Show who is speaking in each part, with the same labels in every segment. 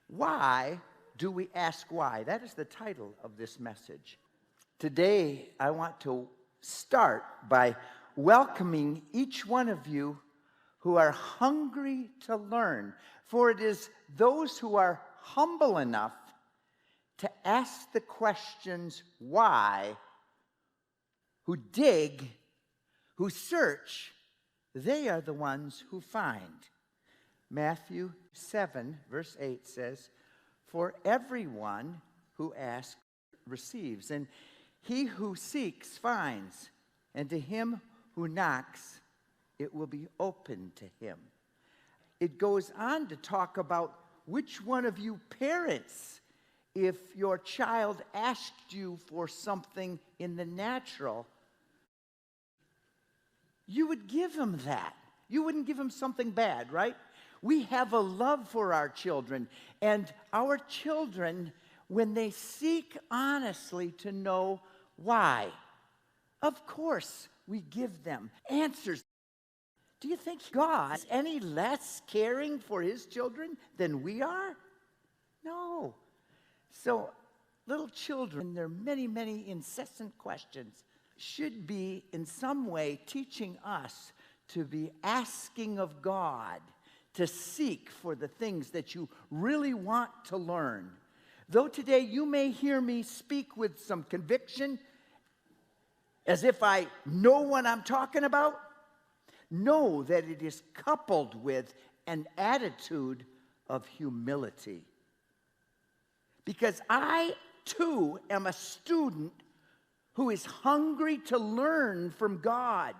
Speaker 1: Why do we ask why? That is the title of this message. Today, I want to start by welcoming each one of you who are hungry to learn. For it is those who are humble enough to ask the questions why, who dig, who search, they are the ones who find. Matthew 7, verse 8 says, "For everyone who asks receives, and he who seeks finds, and to him who knocks it will be open to him." It goes on to talk about which one of you parents, if your child asked you for something in the natural, you would give him that. You wouldn't give him something bad, right? We have a love for our children, and our children, when they seek honestly to know why, of course we give them answers. Do you think God is any less caring for his children than we are? No. So little children, their many, many incessant questions should be in some way teaching us to be asking of God, to seek for the things that you really want to learn. Though today you may hear me speak with some conviction, as if I know what I'm talking about, know that it is coupled with an attitude of humility. Because I, too, am a student who is hungry to learn from God.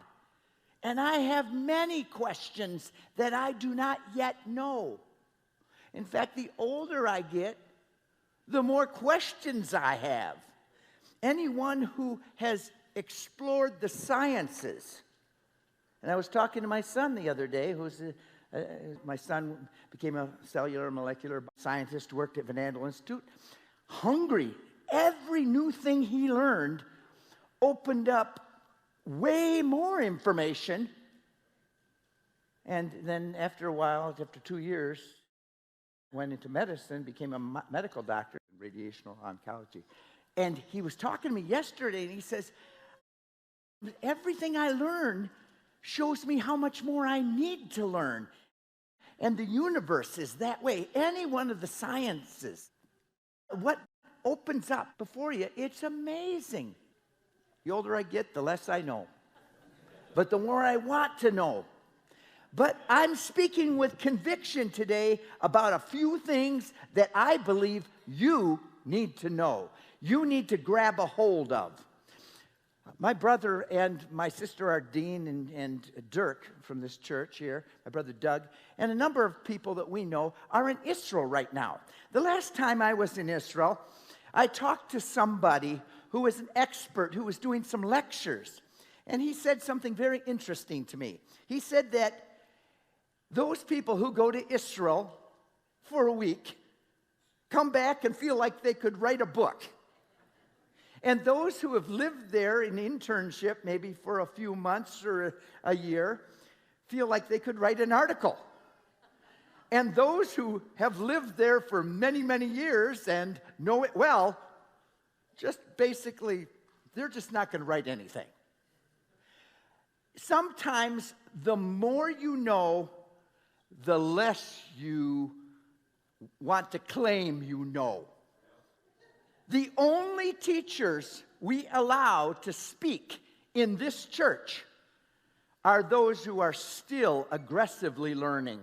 Speaker 1: And I have many questions that I do not yet know. In fact, the older I get, the more questions I have. Anyone who has explored the sciences, and I was talking to my son the other day, my son became a cellular molecular scientist, worked at Van Andel Institute, hungry. Every new thing he learned opened up way more information. And then after a while, after 2 years, went into medicine, became a medical doctor in radiation oncology. And he was talking to me yesterday, and he says, everything I learn shows me how much more I need to learn. And the universe is that way. Any one of the sciences, what opens up before you, it's amazing. The older I get, the less I know. But the more I want to know. But I'm speaking with conviction today about a few things that I believe you need to know. You need to grab a hold of. My brother and my sister are Dean and Dirk from this church here, my brother Doug, and a number of people that we know are in Israel right now. The last time I was in Israel, I talked to somebody who was an expert, who was doing some lectures, and he said something very interesting to me. He said that those people who go to Israel for a week come back and feel like they could write a book. And those who have lived there in internship, maybe for a few months or a year, feel like they could write an article. And those who have lived there for many, many years and know it well, just basically, they're just not going to write anything. Sometimes the more you know, the less you want to claim you know. The only teachers we allow to speak in this church are those who are still aggressively learning.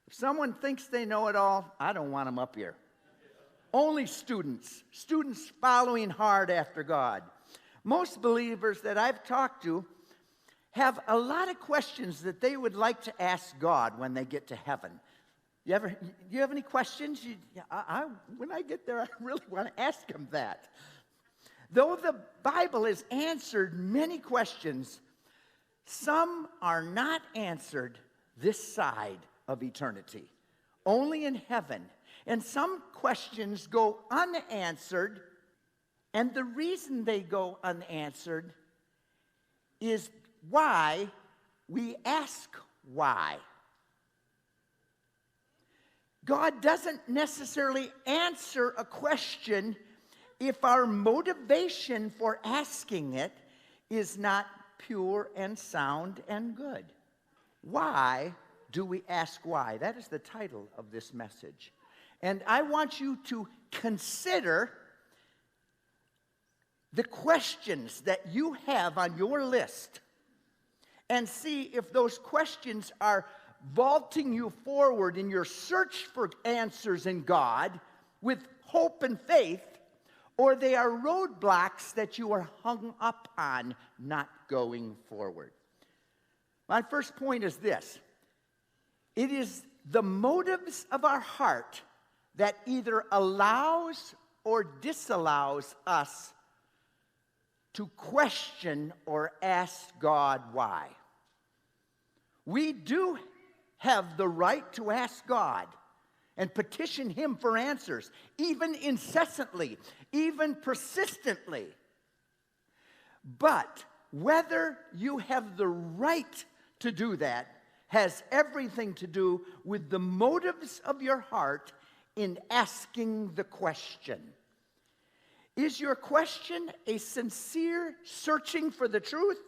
Speaker 1: If someone thinks they know it all, I don't want them up here. Only students following hard after God. Most believers that I've talked to have a lot of questions that they would like to ask God when they get to heaven. You have any questions? When I get there, I really want to ask him that. Though the Bible has answered many questions, some are not answered this side of eternity, only in heaven. And some questions go unanswered, and the reason they go unanswered is why we ask why. God doesn't necessarily answer a question if our motivation for asking it is not pure and sound and good. Why do we ask why? That is the title of this message. And I want you to consider the questions that you have on your list and see if those questions are vaulting you forward in your search for answers in God with hope and faith, or they are roadblocks that you are hung up on not going forward. My first point is this. It is the motives of our heart that either allows or disallows us to question or ask God why. We do have the right to ask God and petition Him for answers, even incessantly, even persistently. But whether you have the right to do that has everything to do with the motives of your heart in asking the question. Is your question a sincere searching for the truth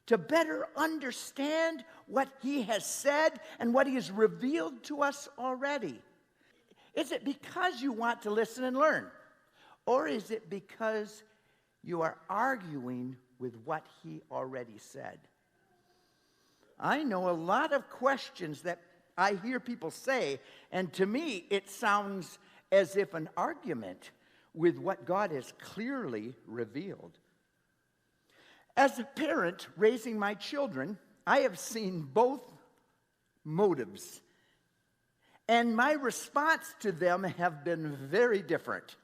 Speaker 1: to better understand what He has said and what He has revealed to us already? Is it because you want to listen and learn? Or is it because you are arguing with what He already said? I know a lot of questions that I hear people say, and to me it sounds as if an argument with what God has clearly revealed. As a parent raising my children, I have seen both motives, and my response to them have been very different.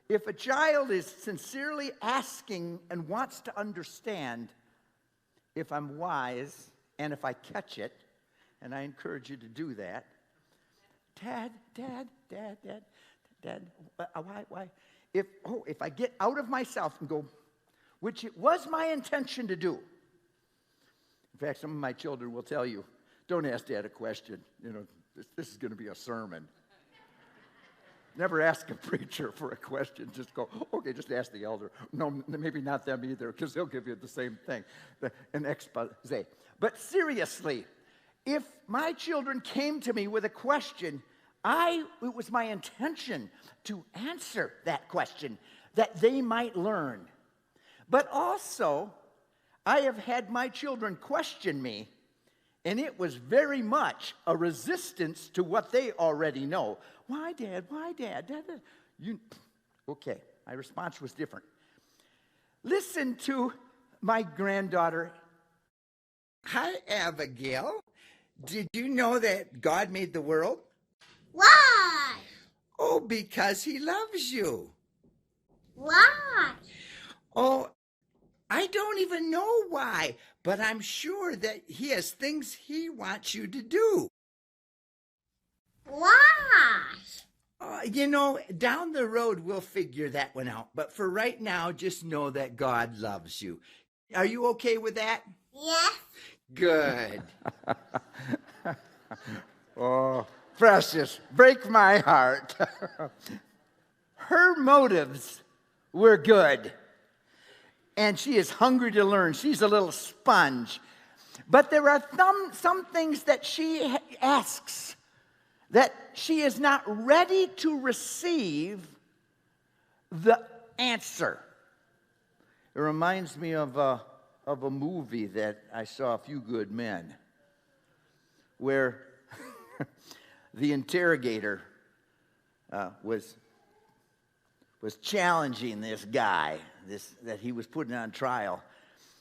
Speaker 1: If a child is sincerely asking and wants to understand, if I'm wise and if I catch it, and I encourage you to do that, Dad, why? If I get out of myself and go, which it was my intention to do. In fact, some of my children will tell you, don't ask Dad a question. You know, this is going to be a sermon. Never ask a preacher for a question. Just go, okay, just ask the elder. No, maybe not them either, because they'll give you the same thing, an expose. But seriously, if my children came to me with a question, it was my intention to answer that question, that they might learn. But also, I have had my children question me, and it was very much a resistance to what they already know. Why, Dad? Why, Dad? Okay, my response was different. Listen to my granddaughter. Hi, Abigail. Did you know that God made the world?
Speaker 2: Why?
Speaker 1: Oh, because He loves you.
Speaker 2: Why?
Speaker 1: Oh, I don't even know why, but I'm sure that He has things He wants you to do.
Speaker 2: Why?
Speaker 1: Down the road we'll figure that one out. But for right now, just know that God loves you. Are you okay with that?
Speaker 2: Yes.
Speaker 1: Good. Oh, precious, break my heart. Her motives were good. And she is hungry to learn. She's a little sponge. But there are some things that she asks that she is not ready to receive the answer. It reminds me of a movie that I saw, A Few Good Men, where the interrogator was challenging this guy that he was putting on trial.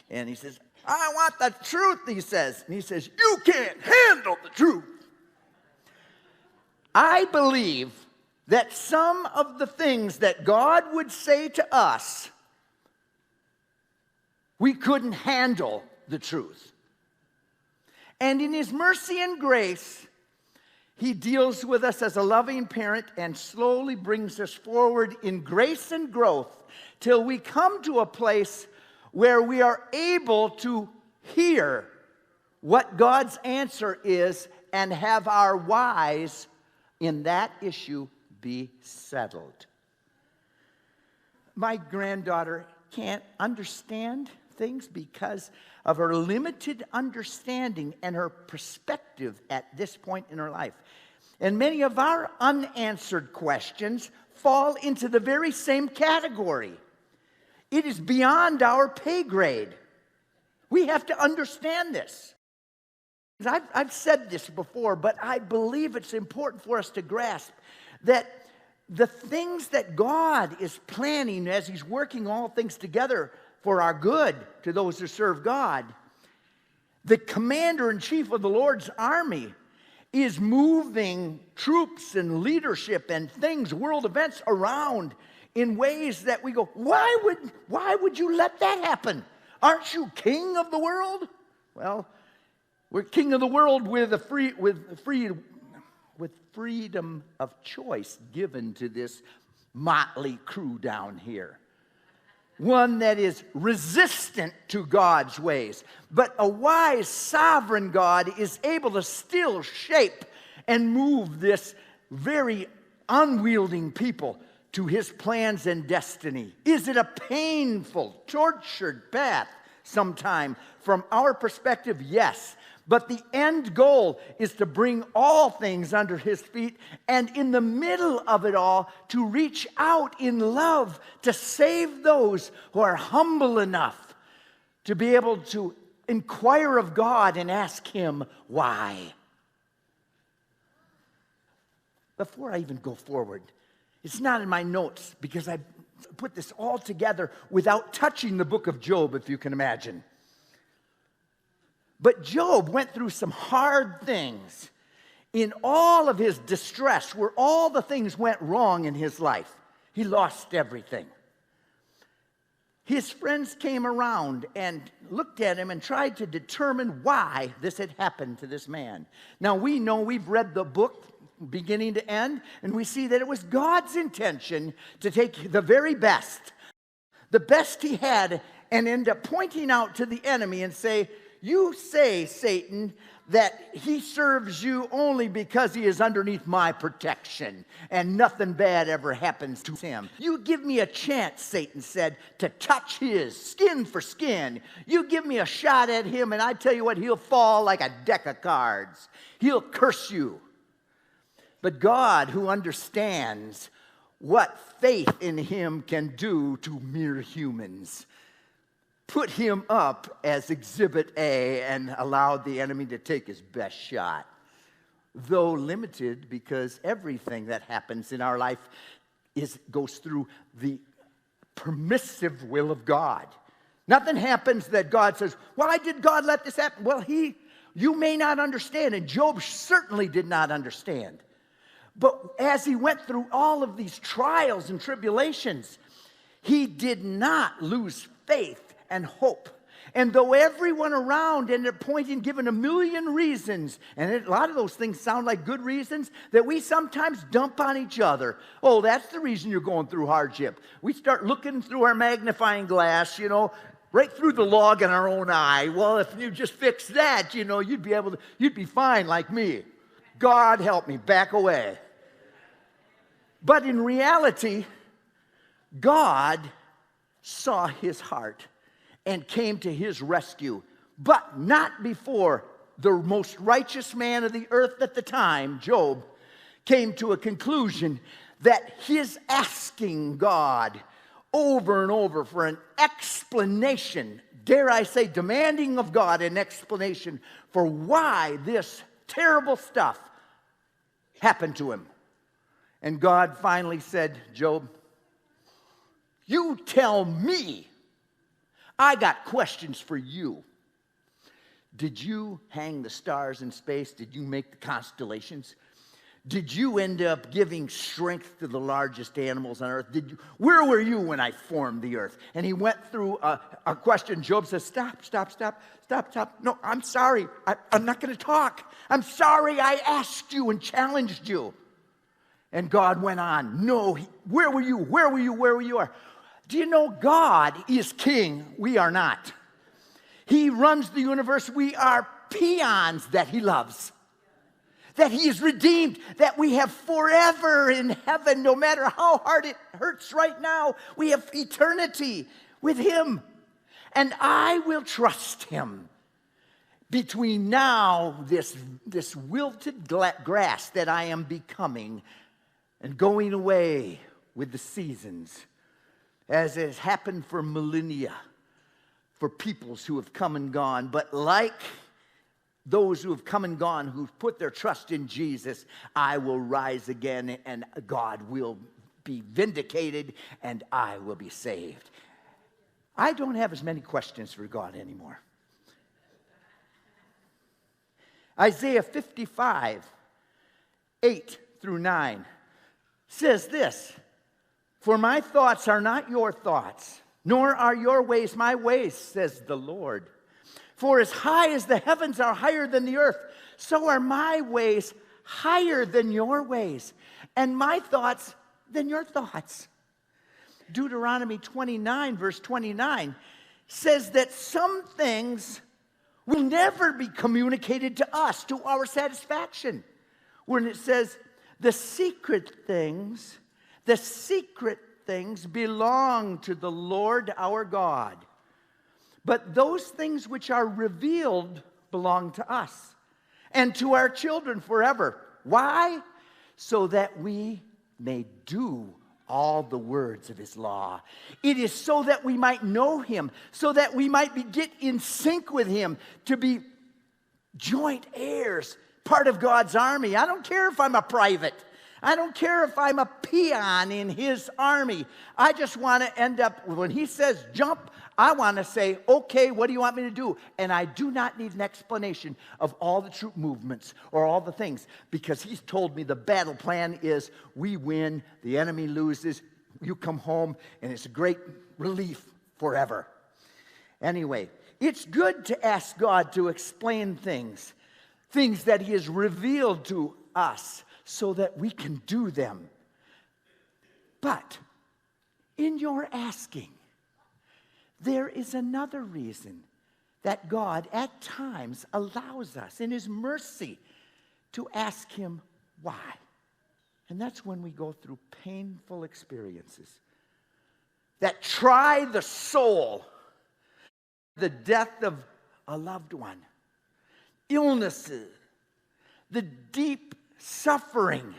Speaker 1: And he says, I want the truth, he says. And he says, you can't handle the truth. I believe that some of the things that God would say to us, we couldn't handle the truth. And in His mercy and grace, He deals with us as a loving parent and slowly brings us forward in grace and growth till we come to a place where we are able to hear what God's answer is and have our whys in that issue be settled. My granddaughter can't understand things because of her limited understanding and her perspective at this point in her life. And many of our unanswered questions fall into the very same category. It is beyond our pay grade. We have to understand this. I've said this before, but I believe it's important for us to grasp that the things that God is planning as He's working all things together for our good to those who serve God, the commander-in-chief of the Lord's army is moving troops and leadership and things, world events around in ways that we go, why would you let that happen? Aren't you king of the world? Well, we're king of the world with freedom of choice given to this motley crew down here. One that is resistant to God's ways. But a wise, sovereign God is able to still shape and move this very unwielding people to His plans and destiny. Is it a painful, tortured path sometime? From our perspective, yes. But the end goal is to bring all things under His feet, and in the middle of it all, to reach out in love to save those who are humble enough to be able to inquire of God and ask Him why. Before I even go forward, it's not in my notes because I put this all together without touching the book of Job, if you can imagine. But Job went through some hard things in all of his distress, where all the things went wrong in his life. He lost everything. His friends came around and looked at him and tried to determine why this had happened to this man. Now, we know, we've read the book beginning to end, and we see that it was God's intention to take the very best, the best he had, and end up pointing out to the enemy and say, you say, Satan, that he serves you only because he is underneath my protection and nothing bad ever happens to him. You give me a chance, Satan said, to touch his skin for skin. You give me a shot at him and I tell you what, he'll fall like a deck of cards. He'll curse you. But God, who understands what faith in him can do to mere humans, put him up as Exhibit A and allowed the enemy to take his best shot. Though limited, because everything that happens in our life goes through the permissive will of God. Nothing happens that God says, why did God let this happen? Well, you may not understand, and Job certainly did not understand. But as he went through all of these trials and tribulations, he did not lose faith and hope. And though everyone around ended up pointing, giving a million reasons, and a lot of those things sound like good reasons that we sometimes dump on each other. Oh, that's the reason you're going through hardship. We start looking through our magnifying glass, right through the log in our own eye. Well, if you just fix that, you'd be fine like me. God help me, back away. But in reality, God saw his heart and came to his rescue, but not before the most righteous man of the earth at the time, Job, came to a conclusion that his asking God over and over for an explanation, dare I say, demanding of God an explanation for why this terrible stuff happened to him. And God finally said, Job, you tell me. I got questions for you. Did you hang the stars in space? Did you make the constellations? Did you end up giving strength to the largest animals on earth? Where were you when I formed the earth? And he went through a question. Job says, stop. No, I'm sorry. I'm not going to talk. I'm sorry I asked you and challenged you. And God went on. No, where were you? Where were you? Do you know God is king? We are not. He runs the universe. We are peons that he loves. that he is redeemed, that we have forever in heaven. No matter how hard it hurts right now, we have eternity with him. And I will trust him. Between now, this wilted grass that I am becoming and going away with the seasons, as it has happened for millennia, for peoples who have come and gone. But like those who have come and gone, who've put their trust in Jesus, I will rise again, and God will be vindicated, and I will be saved. I don't have as many questions for God anymore. Isaiah 55, 8 through 9 says this, "For my thoughts are not your thoughts, nor are your ways my ways, says the Lord. For as high as the heavens are higher than the earth, so are my ways higher than your ways, and my thoughts than your thoughts." Deuteronomy 29, verse 29 says that some things will never be communicated to us to our satisfaction. When it says, the secret things belong to the Lord our God. But those things which are revealed belong to us and to our children forever. Why? So that we may do all the words of his law. It is so that we might know him, so that we might get in sync with him, to be joint heirs, part of God's army. I don't care if I'm a private. I don't care if I'm a peon in his army. I just want to end up, when he says jump, I want to say, okay, what do you want me to do? And I do not need an explanation of all the troop movements or all the things, because he's told me the battle plan is we win, the enemy loses, you come home, and it's a great relief forever. Anyway, it's good to ask God to explain things that he has revealed to us, so that we can do them. But in your asking, there is another reason that God at times allows us in his mercy to ask him why. And that's when we go through painful experiences that try the soul, the death of a loved one, illnesses, the deep suffering.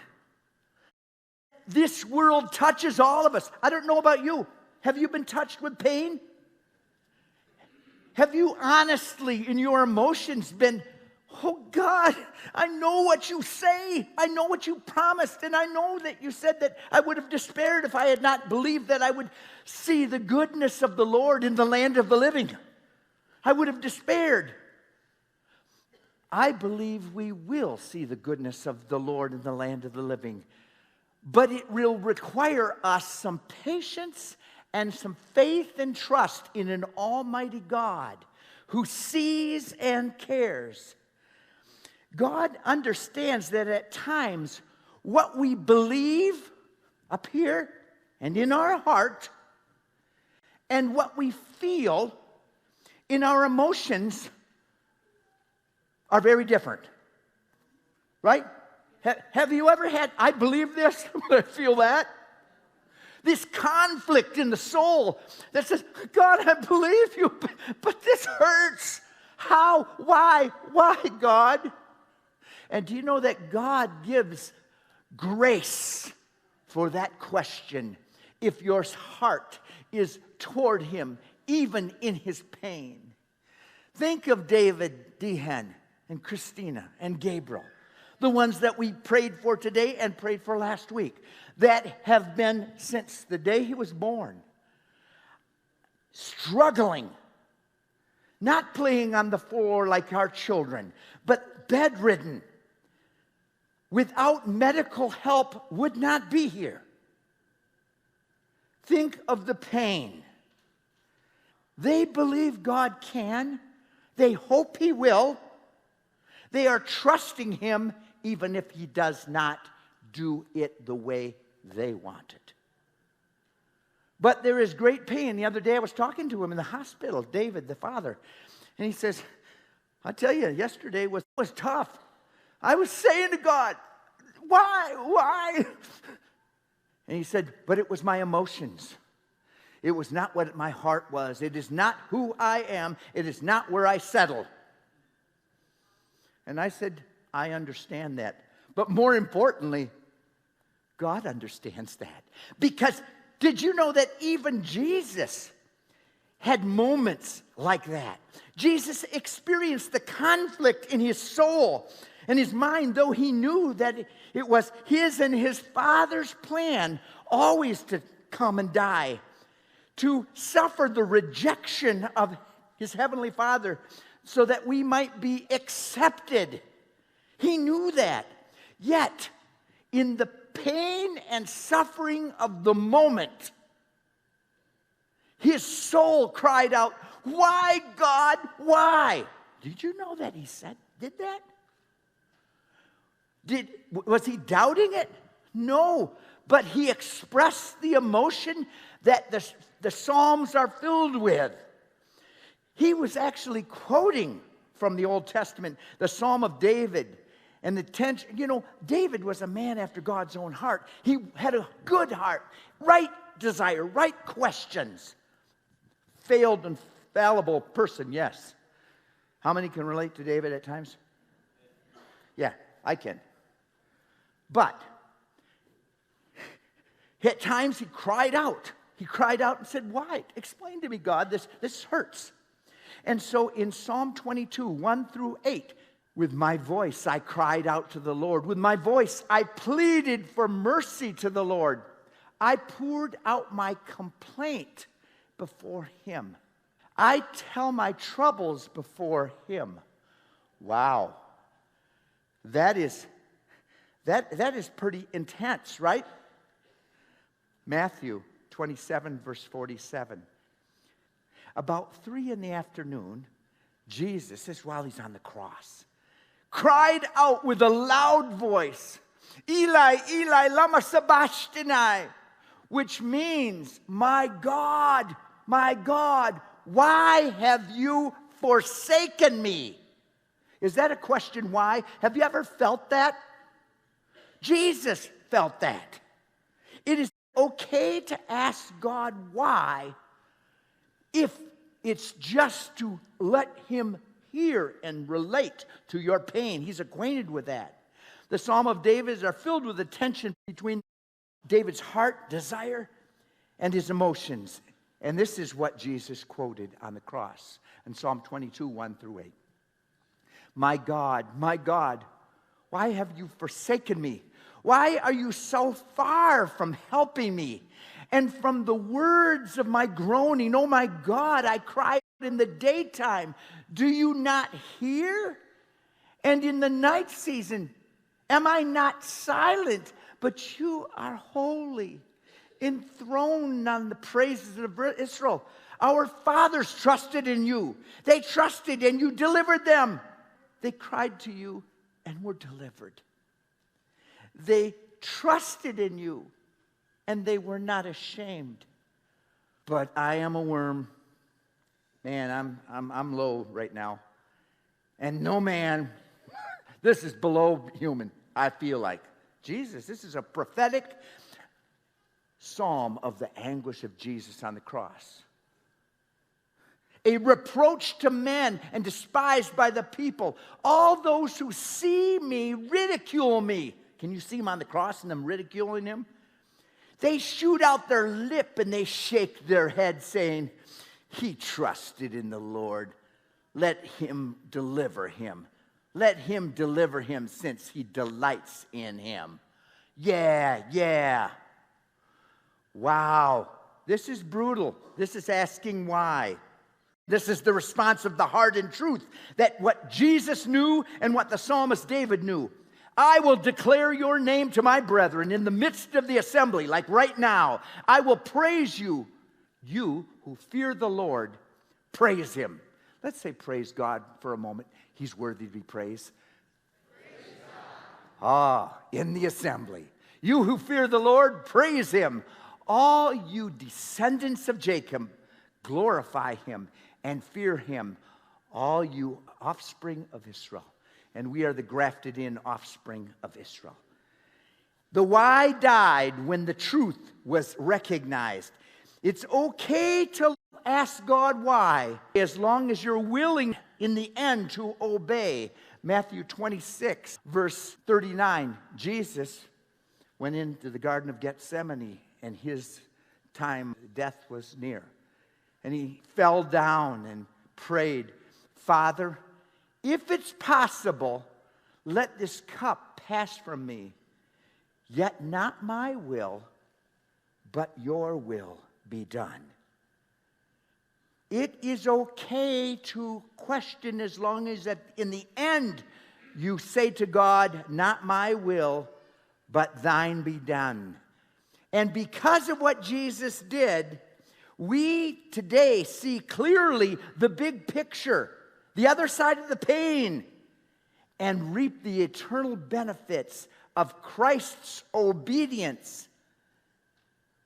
Speaker 1: This world touches all of us. I don't know about you. Have you been touched with pain? Have you honestly, in your emotions, been, oh God, I know what you say. I know what you promised. And I know that you said that I would have despaired if I had not believed that I would see the goodness of the Lord in the land of the living. I would have despaired. I believe we will see the goodness of the Lord in the land of the living. But it will require us some patience and some faith and trust in an almighty God who sees and cares. God understands that at times what we believe up here and in our heart and what we feel in our emotions are very different, right? Have you ever had, I believe this, I feel that? This conflict in the soul that says, God, I believe you, but this hurts. How? Why, God? And do you know that God gives grace for that question if your heart is toward him, even in his pain? Think of David Dehan and Christina and Gabriel, the ones that we prayed for today and prayed for last week, that have been since the day he was born, struggling, not playing on the floor like our children, but bedridden, without medical help, would not be here. Think of the pain. They believe God can. They hope he will. They are trusting him even if he does not do it the way they want it. But there is great pain. The other day I was talking to him in the hospital, David, the father, and he says, I tell you, yesterday was tough. I was saying to God, why? And he said, but it was my emotions. It was not what my heart was. It is not who I am. It is not where I settle. And I said, I understand that. But more importantly, God understands that. Because did you know that even Jesus had moments like that? Jesus experienced the conflict in his soul and his mind, though he knew that it was his and his Father's plan always to come and die, to suffer the rejection of his heavenly Father so that we might be accepted. He knew that. Yet, in the pain and suffering of the moment, his soul cried out, why, God, why? Did you know that he did that? Was he doubting it? No, but he expressed the emotion that the Psalms are filled with. He was actually quoting from the Old Testament, the Psalm of David. And the tension, David was a man after God's own heart. He had a good heart, right desire, right questions. Failed and fallible person, yes. How many can relate to David at times? Yeah, I can. But at times he cried out. He cried out and said, why? Explain to me, God, this hurts. And so in Psalm 22, 1 through 8, with my voice I cried out to the Lord. With my voice I pleaded for mercy to the Lord. I poured out my complaint before him. I tell my troubles before him. Wow. That is pretty intense, right? Matthew 27, verse 47. About 3 p.m, Jesus, this is while he's on the cross, cried out with a loud voice, Eli, Eli, lama sabachthani, which means, my God, why have you forsaken me? Is that a question, why? Have you ever felt that? Jesus felt that. It is okay to ask God why if it's just to let him hear and relate to your pain. He's acquainted with that. The Psalm of David are filled with the tension between David's heart, desire, and his emotions. And this is what Jesus quoted on the cross in Psalm 22, 1 through 8. My God, why have you forsaken me? Why are you so far from helping me? And from the words of my groaning, oh my God, I cried in the daytime. Do you not hear? And in the night season, am I not silent? But you are holy, enthroned on the praises of Israel. Our fathers trusted in you. They trusted and you delivered them. They cried to you and were delivered. They trusted in you and they were not ashamed. But I am a worm. Man, I'm low right now. And no man, this is below human, I feel like. Jesus, this is a prophetic psalm of the anguish of Jesus on the cross. A reproach to men and despised by the people. All those who see me ridicule me. Can you see him on the cross and them ridiculing him? They shoot out their lip and they shake their head saying, he trusted in the Lord. Let him deliver him. Let him deliver him since he delights in him. Yeah. Wow. This is brutal. This is asking why. This is the response of the heart and truth, that what Jesus knew and what the psalmist David knew. I will declare your name to my brethren in the midst of the assembly, like right now. I will praise you. You who fear the Lord, praise him. Let's say praise God for a moment. He's worthy to be praised. Praise God. In the assembly. You who fear the Lord, praise him. All you descendants of Jacob, glorify him and fear him, all you offspring of Israel. and we are the grafted in offspring of Israel. The why died when the truth was recognized. It's okay to ask God why, as long as you're willing in the end to obey. Matthew 26, verse 39, Jesus went into the Garden of Gethsemane, and his time, death was near. And he fell down and prayed, Father, if it's possible, let this cup pass from me. Yet not my will, but your will be done. It is okay to question as long as in the end you say to God, not my will, but thine be done. And because of what Jesus did, we today see clearly the big picture, the other side of the pain, and reap the eternal benefits of Christ's obedience.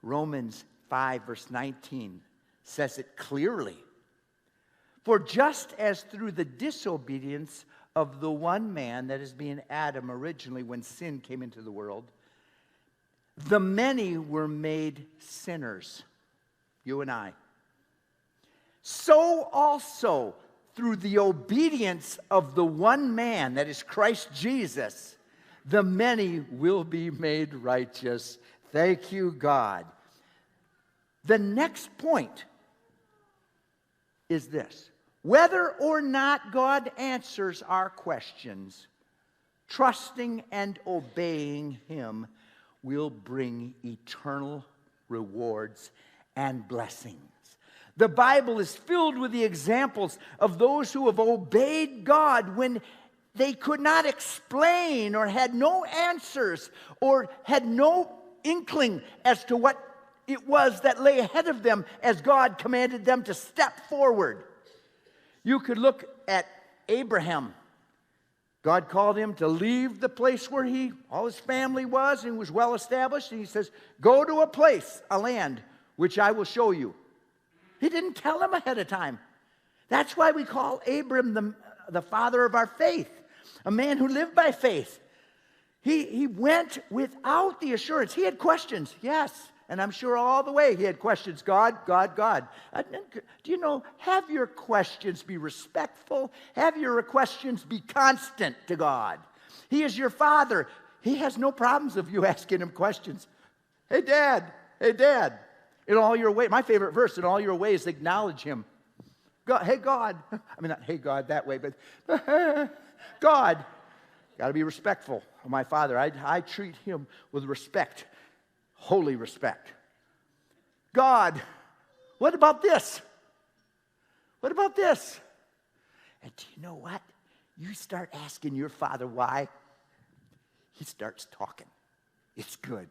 Speaker 1: Romans 5, verse 19 says it clearly. For just as through the disobedience of the one man, that is being Adam originally when sin came into the world, the many were made sinners, you and I. So also through the obedience of the one man, that is Christ Jesus, the many will be made righteous. Thank you, God. The next point is this. Whether or not God answers our questions, trusting and obeying Him will bring eternal rewards and blessings. The Bible is filled with the examples of those who have obeyed God when they could not explain or had no answers or had no inkling as to what it was that lay ahead of them as God commanded them to step forward. You could look at Abraham. God called him to leave the place where all his family was, and he was well established, and he says, go to a place, a land, which I will show you. He didn't tell him ahead of time. That's why we call Abram the father of our faith, a man who lived by faith. He went without the assurance. He had questions, yes. And I'm sure all the way he had questions. God. Do you know, have your questions be respectful. Have your questions be constant to God. He is your Father. He has no problems of you asking him questions. Hey, Dad. In all your ways, my favorite verse, in all your ways, acknowledge him. God, hey, God. I mean, not hey, God that way, but God. Got to be respectful of my Father. I treat him with respect. Holy respect. God, what about this? What about this? And do you know what? You start asking your Father why, he starts talking. It's good.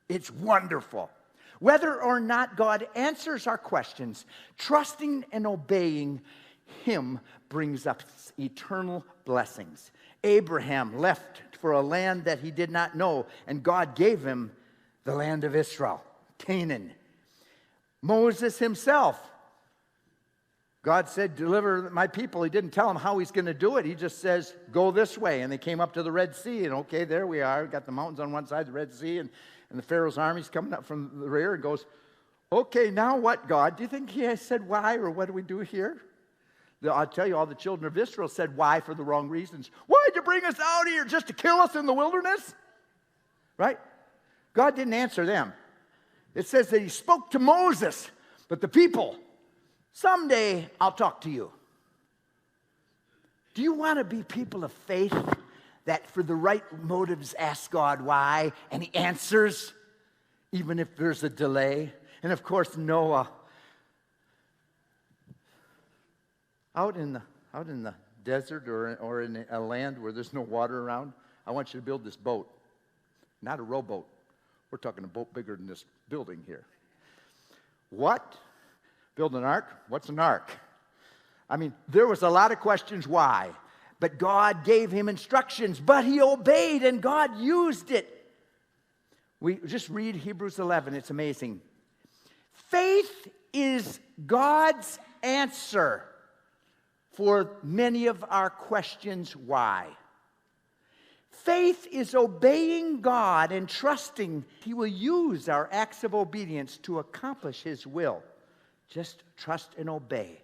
Speaker 1: It's wonderful. Whether or not God answers our questions, trusting and obeying him brings us eternal blessings. Abraham left for a land that he did not know, and God gave him the land of Israel, Canaan. Moses himself, God said, deliver my people. He didn't tell him how he's going to do it. He just says, go this way. And they came up to the Red Sea, and okay, there we are. We've got the mountains on one side, the Red Sea, and the Pharaoh's army's coming up from the rear, and goes, okay, now what, God? Do you think he said why, or what do we do here? I'll tell you, all the children of Israel said why for the wrong reasons. Why'd you bring us out here, just to kill us in the wilderness? Right? God didn't answer them. It says that he spoke to Moses, but the people, someday I'll talk to you. Do you want to be people of faith that for the right motives ask God why, and he answers, even if there's a delay? And of course, Noah, out in the desert or in a land where there's no water around, I want you to build this boat. Not a rowboat. We're talking a boat bigger than this building here. What? Build an ark? What's an ark? I mean, there was a lot of questions why. But God gave him instructions, but he obeyed, and God used it. We just read Hebrews 11. It's amazing. Faith is God's answer for many of our questions why. Faith is obeying God and trusting He will use our acts of obedience to accomplish His will. Just trust and obey.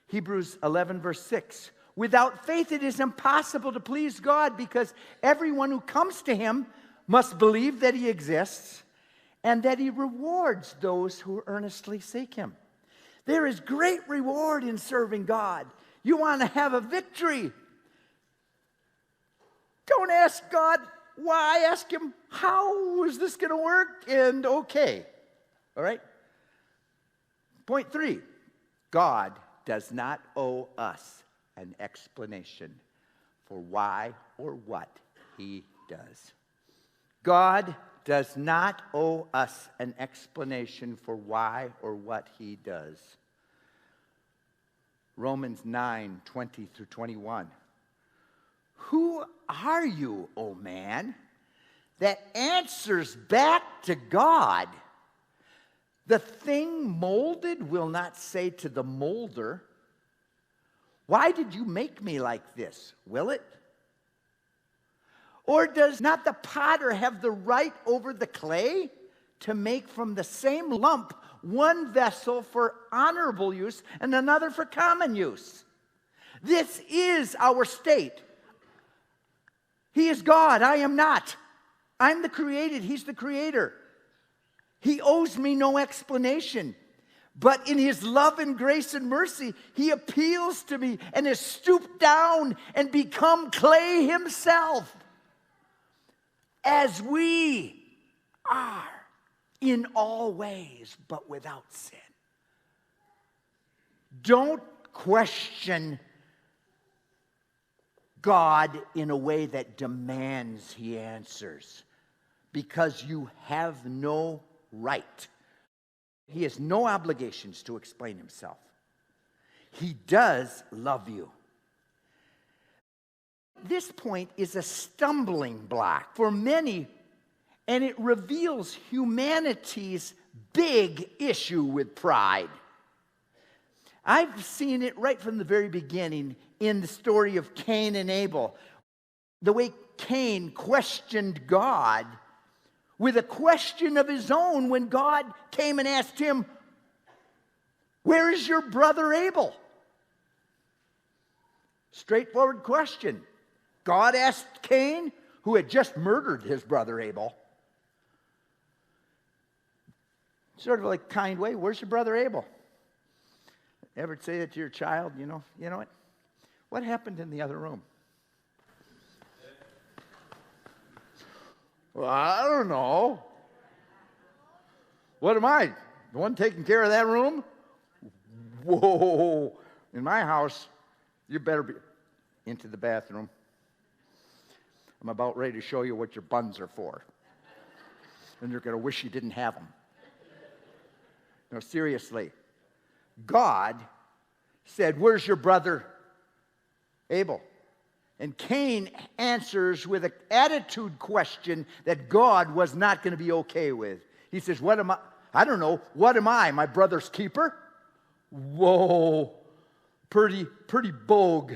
Speaker 1: Hebrews 11, verse 6. Without faith it is impossible to please God, because everyone who comes to Him must believe that He exists and that He rewards those who earnestly seek Him. There is great reward in serving God. You want to have a victory. Don't ask God why. Ask Him, how is this going to work? And okay. All right? Point 3. God does not owe us an explanation for why or what He does. God does not owe us an explanation for why or what He does. Romans 9, 20 through 21. Who are you, O man, that answers back to God? The thing molded will not say to the molder, why did you make me like this? Will it? Or does not the potter have the right over the clay to make from the same lump one vessel for honorable use and another for common use? This is our state. He is God, I am not. I'm the created, He's the creator. He owes me no explanation. But in His love and grace and mercy, He appeals to me and has stooped down and become clay Himself, as we are in all ways, but without sin. Don't question God in a way that demands He answers, because you have no right. He has no obligations to explain Himself. He does love you. This point is a stumbling block for many, and it reveals humanity's big issue with pride. I've seen it right from the very beginning in the story of Cain and Abel. The way Cain questioned God with a question of his own when God came and asked him, where is your brother Abel? Straightforward question. God asked Cain, who had just murdered his brother Abel, sort of like a kind way, where's your brother Abel? Ever say that to your child, you know what happened in the other room? Well, I don't know. What am I? The one taking care of that room? Whoa. In my house, you better be into the bathroom. I'm about ready to show you what your buns are for. And you're going to wish you didn't have them. No, seriously. God said, where's your brother Abel? And Cain answers with an attitude question that God was not going to be okay with. He says, what am I? I don't know. What am I? My brother's keeper? Whoa. Pretty bogue,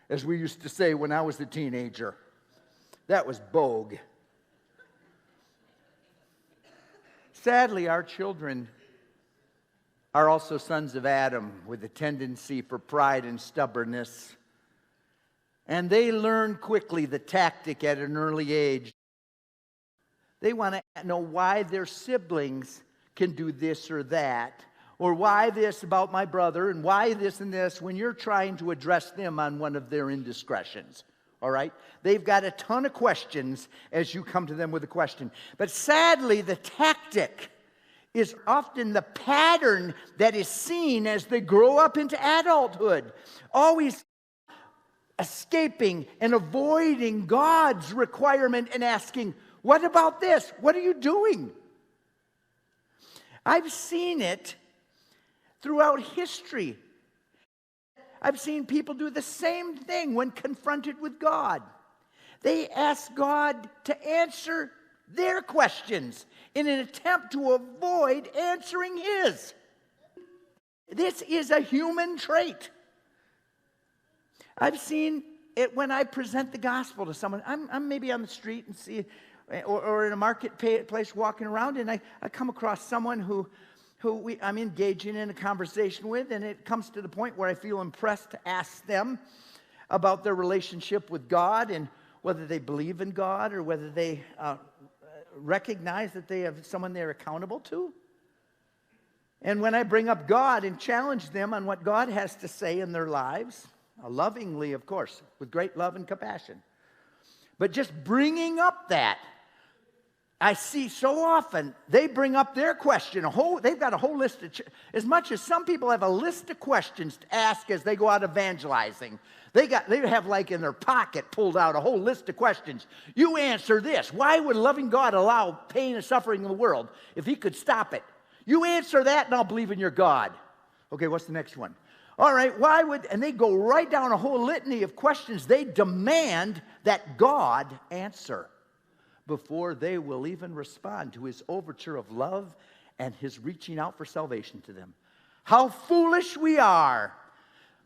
Speaker 1: as we used to say when I was a teenager. That was bogue. Sadly, our children are also sons of Adam with a tendency for pride and stubbornness. And they learn quickly the tactic at an early age. They want to know why their siblings can do this or that, or why this about my brother, and why this and this, when you're trying to address them on one of their indiscretions. All right? They've got a ton of questions as you come to them with a question. But sadly, the tactic is often the pattern that is seen as they grow up into adulthood. Always escaping and avoiding God's requirement and asking, what about this? What are you doing? I've seen it throughout history. I've seen people do the same thing when confronted with God. They ask God to answer their questions in an attempt to avoid answering His. This is a human trait. I've seen when I present the gospel to someone, I'm maybe on the street and see, or in a marketplace walking around, and I come across someone who I'm engaging in a conversation with, and it comes to the point where I feel impressed to ask them about their relationship with God and whether they believe in God or whether they recognize that they have someone they're accountable to. And when I bring up God and challenge them on what God has to say in their lives, lovingly, of course, with great love and compassion, but just bringing up that, I see so often they bring up their question. They've got a whole list of, as much as some people have a list of questions to ask as they go out evangelizing. They have like in their pocket pulled out a whole list of questions. You answer this. Why would a loving God allow pain and suffering in the world if he could stop it? You answer that and I'll believe in your God. Okay, what's the next one? All right, and they go right down a whole litany of questions they demand that God answer before they will even respond to his overture of love and his reaching out for salvation to them. How foolish we are.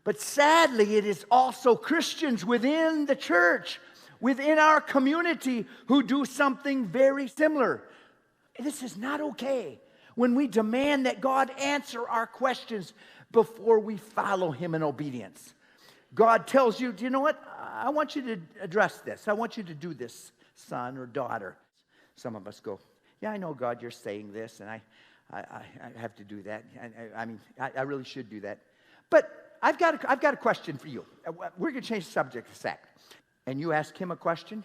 Speaker 1: But sadly, it is also Christians within the church, within our community, who do something very similar. This is not okay when we demand that God answer our questions before we follow him in obedience. God tells you, do you know what? I want you to address this. I want you to do this, son or daughter. Some of us go, yeah, I know, God, you're saying this, and I have to do that. I really should do that. But I've got a question for you. We're going to change the subject a sec. And you ask him a question.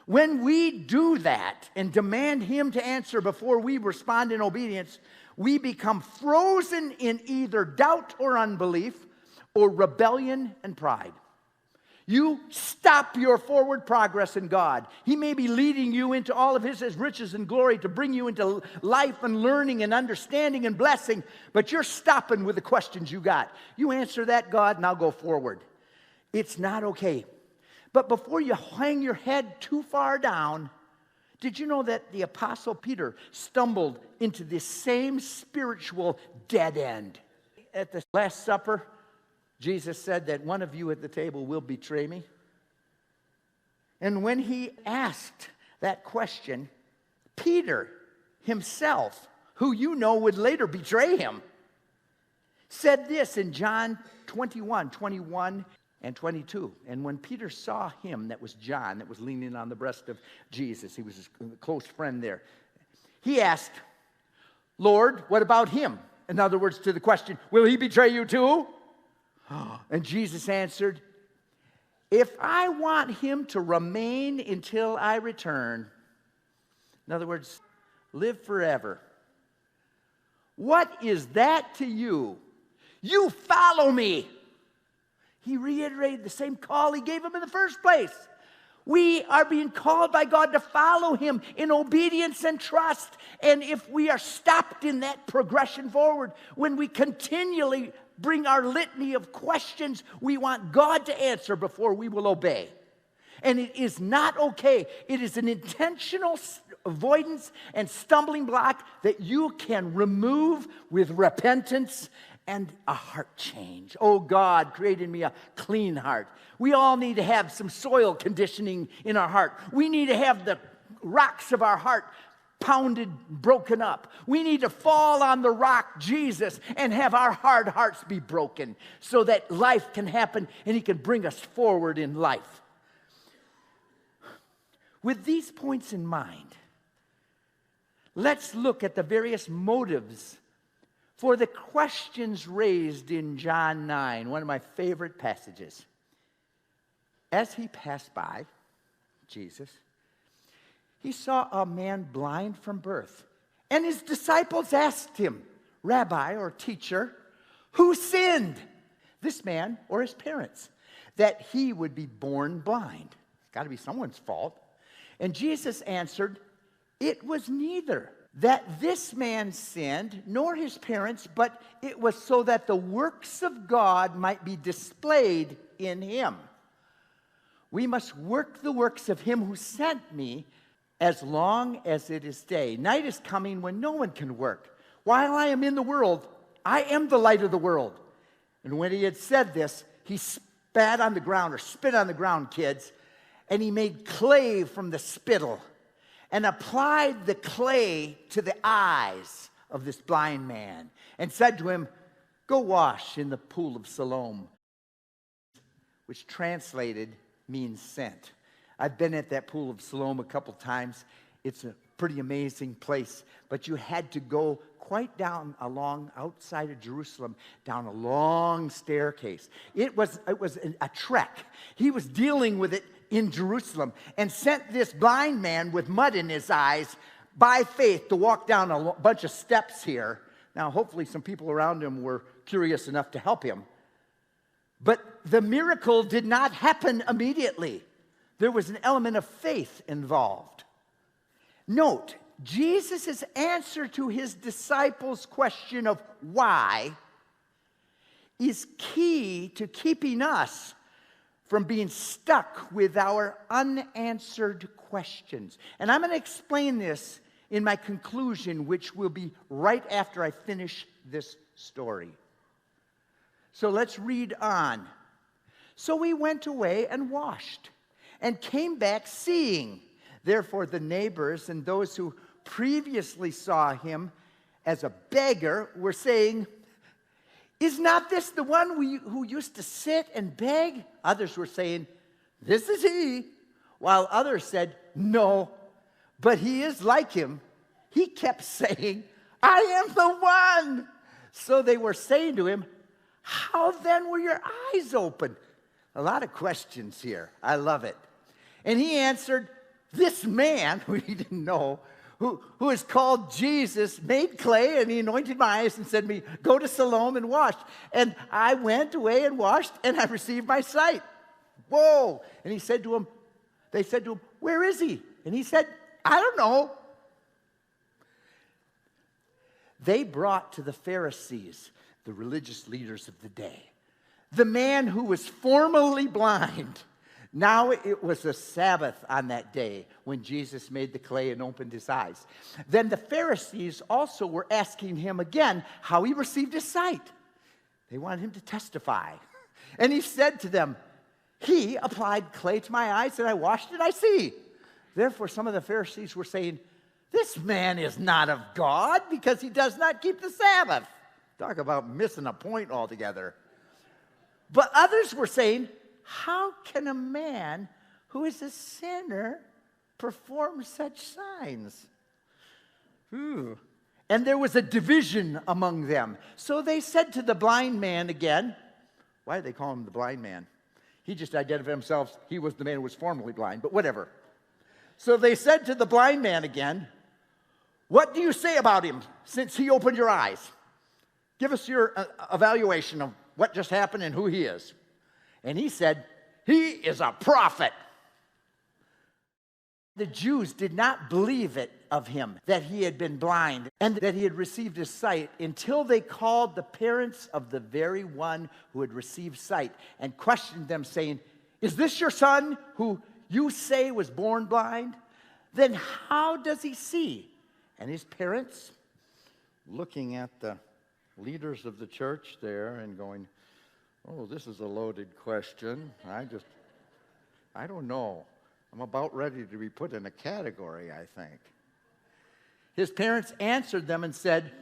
Speaker 1: When we do that and demand him to answer before we respond in obedience, we become frozen in either doubt or unbelief or rebellion and pride. You stop your forward progress in God. He may be leading you into all of his riches and glory to bring you into life and learning and understanding and blessing, but you're stopping with the questions you got. You answer that, God, and I'll go forward. It's not okay. But before you hang your head too far down, did you know that the Apostle Peter stumbled into this same spiritual dead end? At the Last Supper, Jesus said that one of you at the table will betray me. And when he asked that question, Peter himself, who you know would later betray him, said this in John 21 and 22. And when Peter saw him, that was John, that was leaning on the breast of Jesus, he was his close friend there, he asked, Lord, what about him? In other words, to the question, will he betray you too? And Jesus answered, if I want him to remain until I return, in other words, live forever, what is that to you? You follow me. He reiterated the same call he gave him in the first place. We are being called by God to follow him in obedience and trust. And if we are stopped in that progression forward, when we continually bring our litany of questions we want God to answer before we will obey. And it is not okay. It is an intentional avoidance and stumbling block that you can remove with repentance and a heart change. Oh God, create in me a clean heart. We all need to have some soil conditioning in our heart. We need to have the rocks of our heart pounded, broken up. We need to fall on the rock, Jesus, and have our hard hearts be broken so that life can happen and he can bring us forward in life. With these points in mind, let's look at the various motives for the questions raised in John 9, one of my favorite passages. As he passed by, Jesus, he saw a man blind from birth. And his disciples asked him, Rabbi or teacher, who sinned, this man or his parents, that he would be born blind? It's got to be someone's fault. And Jesus answered, it was neither that this man sinned, nor his parents, but it was so that the works of God might be displayed in him. We must work the works of him who sent me as long as it is day. Night is coming when no one can work. While I am in the world, I am the light of the world. And when he had said this, he spat on the ground, or spit on the ground, kids, and he made clay from the spittle and applied the clay to the eyes of this blind man and said to him, "Go wash in the pool of Siloam," which translated means sent. I've been at that pool of Siloam a couple times. It's a pretty amazing place, but you had to go quite down along outside of Jerusalem, down a long staircase. It was a trek. He was dealing with it in Jerusalem and sent this blind man with mud in his eyes by faith to walk down a bunch of steps here. Now, hopefully some people around him were curious enough to help him. But the miracle did not happen immediately. There was an element of faith involved. Note, Jesus' answer to his disciples' question of why is key to keeping us from being stuck with our unanswered questions. And I'm going to explain this in my conclusion, which will be right after I finish this story. So let's read on. So we went away and washed and came back seeing. Therefore the neighbors and those who previously saw him as a beggar were saying, "Is not this the one who used to sit and beg?" Others were saying, "This is he." While others said, "No, but he is like him." He kept saying, "I am the one." So they were saying to him, "How then were your eyes opened?" A lot of questions here. I love it. And he answered, "This man," who he didn't know, who is called Jesus, made clay, and he anointed my eyes and said to me, "Go to Siloam and wash." And I went away and washed, and I received my sight. Whoa! And they said to him, "Where is he?" And he said, "I don't know." They brought to the Pharisees, the religious leaders of the day, the man who was formerly blind. Now it was a Sabbath on that day when Jesus made the clay and opened his eyes. Then the Pharisees also were asking him again how he received his sight. They wanted him to testify. And he said to them, "He applied clay to my eyes, and I washed and I see." Therefore some of the Pharisees were saying, "This man is not of God, because he does not keep the Sabbath." Talk about missing a point altogether. But others were saying, "How can a man who is a sinner perform such signs?" And there was a division among them. So they said to the blind man again, why did they call him the blind man? He just identified himself, he was the man who was formerly blind, but whatever. So they said to the blind man again, "What do you say about him since he opened your eyes? Give us your evaluation of what just happened and who he is." And he said, "He is a prophet." The Jews did not believe it of him that he had been blind and that he had received his sight until they called the parents of the very one who had received sight and questioned them, saying, "Is this your son who you say was born blind? Then how does he see?" And his parents, looking at the leaders of the church there and going, "Oh, this is a loaded question. I don't know. I'm about ready to be put in a category, I think." His parents answered them and said,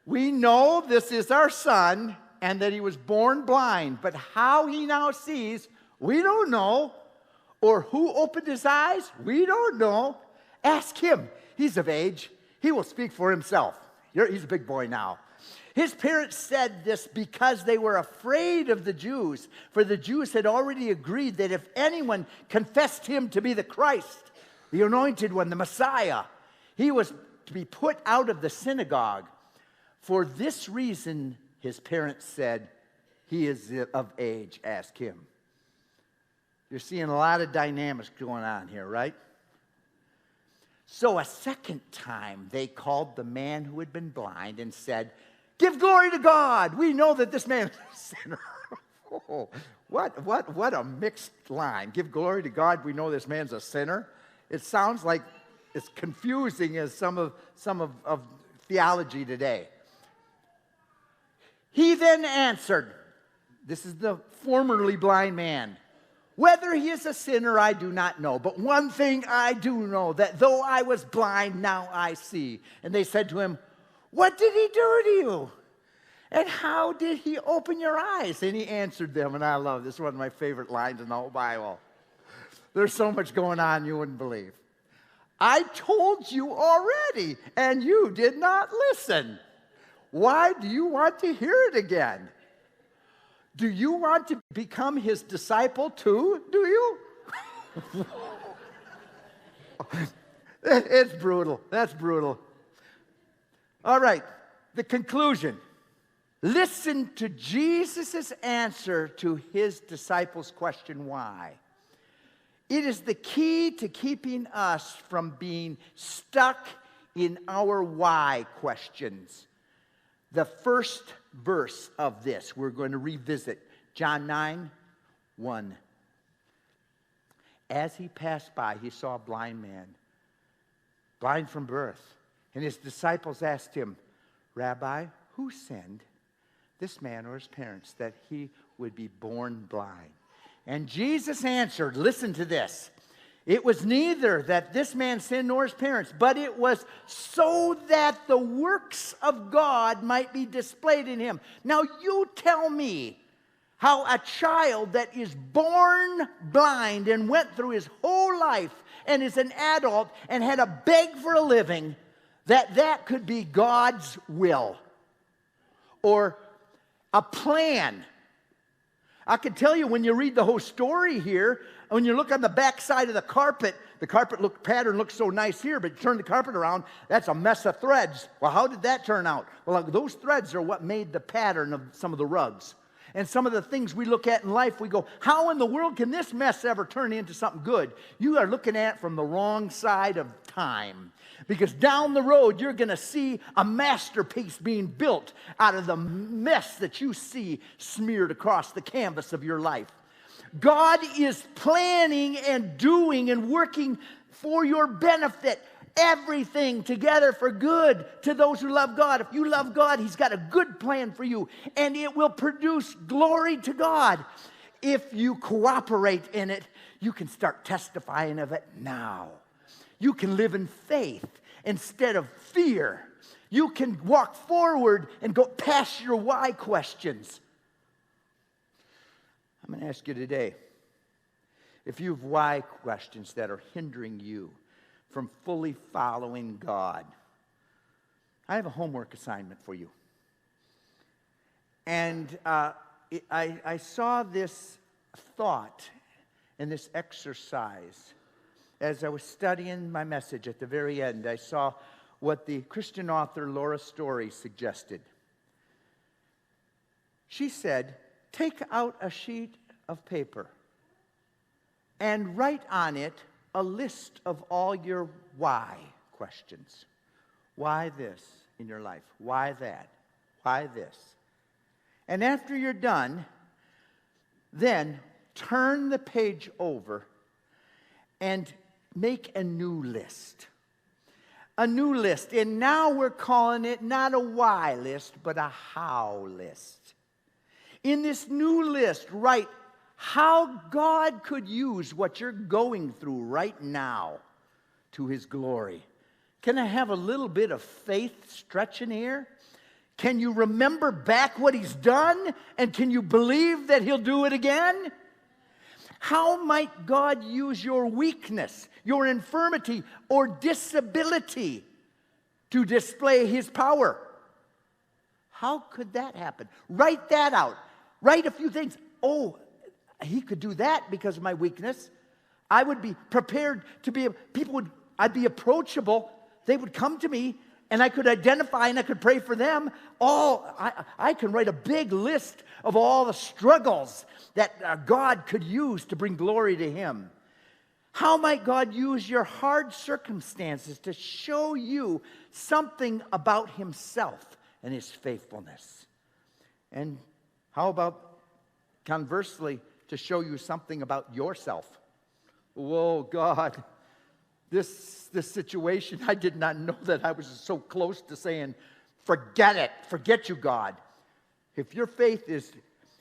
Speaker 1: "We know this is our son and that he was born blind, but how he now sees, we don't know. Or who opened his eyes, we don't know. Ask him. He's of age. He will speak for himself." He's a big boy now. His parents said this because they were afraid of the Jews, for the Jews had already agreed that if anyone confessed him to be the Christ, the anointed one, the Messiah, he was to be put out of the synagogue. For this reason, his parents said, "He is of age, ask him." You're seeing a lot of dynamics going on here, right? So a second time, they called the man who had been blind and said, "Give glory to God. We know that this man is a sinner." Oh, what a mixed line. Give glory to God. We know this man's a sinner. It sounds like it's confusing as some of theology today. He then answered, This is the formerly blind man. Whether he is a sinner, I do not know. But one thing I do know, that though I was blind, now I see. And they said to him, what did he do to you? And how did he open your eyes? And he answered them, and I love this, one of my favorite lines in the whole Bible. There's so much going on you wouldn't believe. I told you already, and you did not listen. Why do you want to hear it again? Do you want to become his disciple too, do you? It's brutal. That's brutal. All right, the conclusion. Listen to Jesus' answer to his disciples' question, why? It is the key to keeping us from being stuck in our why questions. The first verse of this, we're going to revisit John 9:1. As he passed by, he saw a blind man, blind from birth. And his disciples asked him, Rabbi, who sinned, this man or his parents, that he would be born blind? And Jesus answered, listen to this. It was neither that this man sinned nor his parents, but it was so that the works of God might be displayed in him. Now you tell me how a child that is born blind and went through his whole life and is an adult and had to beg for a living, that could be God's will or a plan. I can tell you when you read the whole story here, when you look on the back side of the carpet pattern looks so nice here, but you turn the carpet around, that's a mess of threads. Well, how did that turn out? Well, those threads are what made the pattern of some of the rugs. And some of the things we look at in life, we go, how in the world can this mess ever turn into something good? You are looking at it from the wrong side of time. Because down the road, you're going to see a masterpiece being built out of the mess that you see smeared across the canvas of your life. God is planning and doing and working for your benefit. Everything together for good to those who love God. If you love God, he's got a good plan for you. And it will produce glory to God. If you cooperate in it, you can start testifying of it now. You can live in faith instead of fear. You can walk forward and go past your why questions. I'm going to ask you today, if you have why questions that are hindering you from fully following God, I have a homework assignment for you. And I saw this thought and this exercise as I was studying my message at the very end. I saw what the Christian author Laura Story suggested. She said, take out a sheet of paper and write on it a list of all your why questions. Why this in your life? Why that? Why this? And after you're done, then turn the page over and make a new list. A new list. And now we're calling it not a why list, but a how list. In this new list, write how God could use what you're going through right now to his glory. Can I have a little bit of faith stretching here? Can you remember back what he's done? And can you believe that he'll do it again? How might God use your weakness, your infirmity, or disability to display his power? How could that happen? Write that out. Write a few things. Oh, he could do that because of my weakness. I would be prepared to be, I'd be approachable. They would come to me and I could identify and I could pray for them. I can write a big list of all the struggles that God could use to bring glory to him. How might God use your hard circumstances to show you something about himself and his faithfulness? And how about, conversely, to show you something about yourself? Whoa, God, this situation, I did not know that I was so close to saying, forget it, forget you, God. If your faith is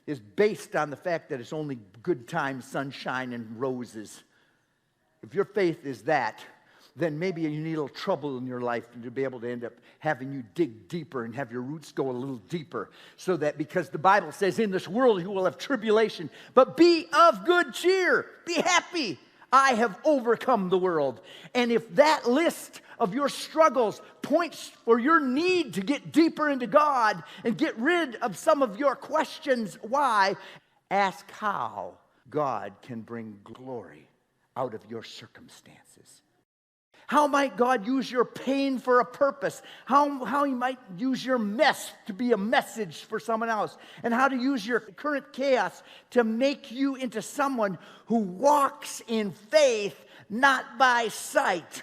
Speaker 1: is based on the fact that it's only good times, sunshine, and roses. If your faith is that, then maybe you need a little trouble in your life to be able to end up having you dig deeper and have your roots go a little deeper. So that, because the Bible says, in this world you will have tribulation, but be of good cheer. Be happy. I have overcome the world. And if that list of your struggles points for your need to get deeper into God and get rid of some of your questions why, ask how God can bring glory out of your circumstances. How might God use your pain for a purpose? How He might use your mess to be a message for someone else. And how to use your current chaos to make you into someone who walks in faith, not by sight.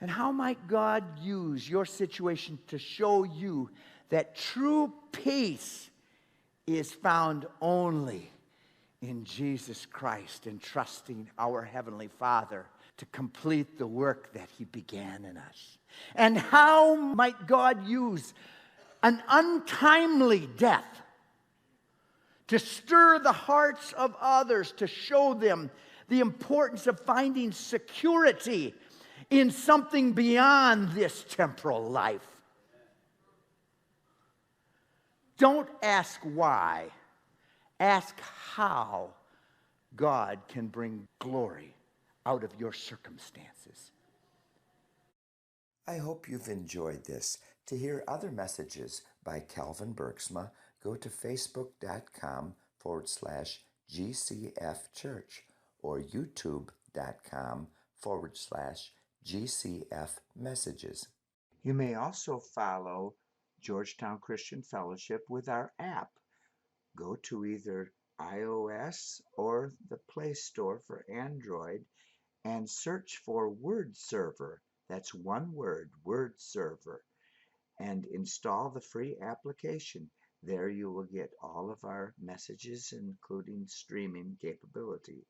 Speaker 1: And how might God use your situation to show you that true peace is found only in Jesus Christ and trusting our Heavenly Father to complete the work that He began in us? And how might God use an untimely death to stir the hearts of others, to show them the importance of finding security in something beyond this temporal life? Don't ask why. Ask how God can bring glory out of your circumstances.
Speaker 3: I hope you've enjoyed this. To hear other messages by Calvin Bergsma, go to facebook.com/GCF Church or youtube.com/GCF Messages. You may also follow Georgetown Christian Fellowship with our app. Go to either iOS or the Play Store for Android and search for Word Server. That's one word, Word Server, and install the free application. There you will get all of our messages, including streaming capability.